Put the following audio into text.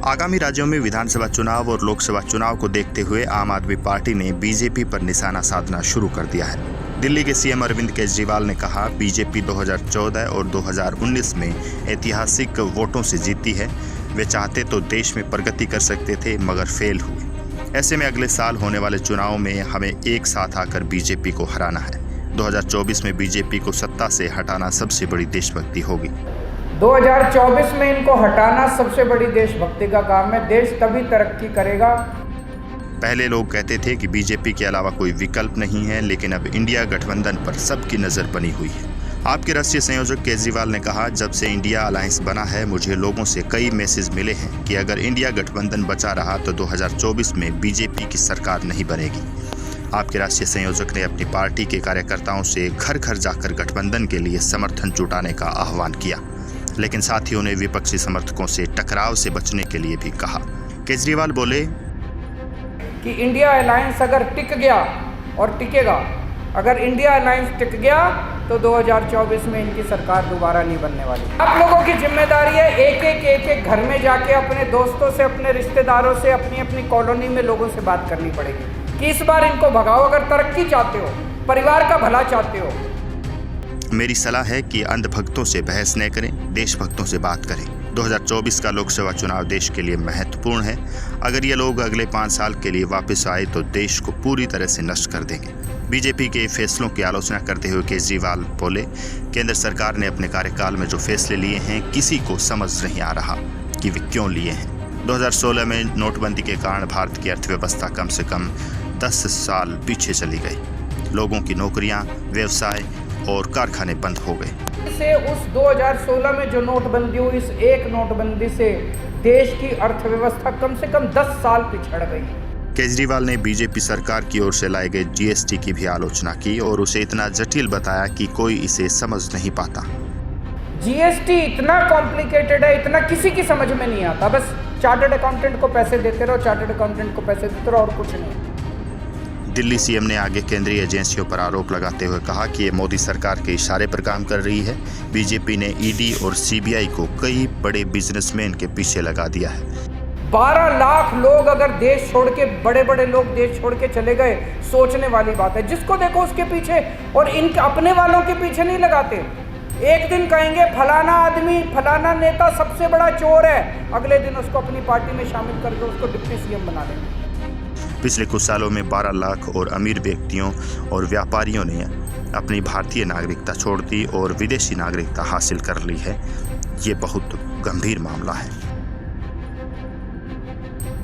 आगामी राज्यों में विधानसभा चुनाव और लोकसभा चुनाव को देखते हुए आम आदमी पार्टी ने बीजेपी पर निशाना साधना शुरू कर दिया है। दिल्ली के सीएम अरविंद केजरीवाल ने कहा, बीजेपी 2014 और 2019 में ऐतिहासिक वोटों से जीती है। वे चाहते तो देश में प्रगति कर सकते थे मगर फेल हुए। ऐसे में अगले साल होने वाले चुनाव में हमें एक साथ आकर बीजेपी को हराना है। 2024 में बीजेपी को सत्ता से हटाना सबसे बड़ी देशभक्ति होगी। 2024 में इनको हटाना सबसे बड़ी देशभक्ति का काम है। देश तभी तरक्की करेगा। पहले लोग कहते थे कि बीजेपी के अलावा कोई विकल्प नहीं है, लेकिन अब इंडिया गठबंधन पर सबकी नज़र बनी हुई है। आपके राष्ट्रीय संयोजक केजरीवाल ने कहा, जब से इंडिया अलायंस बना है मुझे लोगों से कई मैसेज मिले हैं कि अगर इंडिया गठबंधन बचा रहा तो 2024 में बीजेपी की सरकार नहीं बनेगी। आपके राष्ट्रीय संयोजक ने अपनी पार्टी के कार्यकर्ताओं से घर घर जाकर गठबंधन के लिए समर्थन जुटाने का आह्वान किया, लेकिन साथियों ने विपक्षी समर्थकों से टकराव से बचने के लिए भी कहा। केजरीवाल बोले कि इंडिया अलायंस अगर टिक गया और टिकेगा, अगर इंडिया अलायंस टिक गया तो 2024 में इनकी सरकार दोबारा नहीं बनने वाली। आप लोगों की जिम्मेदारी है एक एक घर में जाके अपने दोस्तों से, अपने रिश्तेदारों से, अपनी अपनी कॉलोनी में लोगों से बात करनी पड़ेगी कि इस बार इनको भगाओ। अगर तरक्की चाहते हो, परिवार का भला चाहते हो। मेरी सलाह है कि अंधभक्तों से बहस न करें, देशभक्तों से बात करें। 2024 का लोकसभा चुनाव देश के लिए महत्वपूर्ण है। अगर ये लोग अगले 5 साल के लिए वापस आए तो देश को पूरी तरह से नष्ट कर देंगे। बीजेपी के फैसलों की आलोचना करते हुए केजरीवाल बोले, केंद्र सरकार ने अपने कार्यकाल में जो फैसले लिए हैं किसी को समझ नहीं आ रहा कि वे क्यों लिए हैं। 2016 में नोटबंदी के कारण भारत की अर्थव्यवस्था कम से कम 10 साल पीछे चली गई। लोगों की नौकरियां, व्यवसाय और कारखाने बंद हो गए। से उस 2016 में जो नोटबंदी हुई, इस एक नोटबंदी से देश की अर्थव्यवस्था कम से कम 10 साल पिछड़ गई। केजरीवाल ने बीजेपी सरकार की ओर से लाए गए जीएसटी की भी आलोचना की और उसे इतना जटिल बताया कि कोई इसे समझ नहीं पाता। जीएसटी इतना कॉम्प्लिकेटेड है, इतना किसी की समझ में नहीं आता। बस चार्टर्ड अकाउंटेंट को पैसे देते रहो, चार्टर्ड अकाउंटेंट को पैसे देते रहो और कुछ नहीं। दिल्ली सीएम ने आगे केंद्रीय एजेंसियों पर आरोप लगाते हुए कहा कि ये मोदी सरकार के इशारे पर काम कर रही है। बीजेपी ने ईडी और सीबीआई को कई बड़े बिजनेसमैन के पीछे लगा दिया है। 12 लाख लोग अगर देश छोड़ के, बड़े बड़े लोग देश छोड़ के चले गए, सोचने वाली बात है। जिसको देखो उसके पीछे, और इनके अपने वालों के पीछे नहीं लगाते। एक दिन कहेंगे फलाना आदमी, फलाना नेता सबसे बड़ा चोर है, अगले दिन उसको अपनी पार्टी में शामिल करके उसको डिप्टी सीएम बना देंगे। पिछले कुछ सालों में 12 लाख और अमीर व्यक्तियों और व्यापारियों ने अपनी भारतीय नागरिकता छोड़ दी और विदेशी नागरिकता हासिल कर ली है। ये बहुत गंभीर मामला है।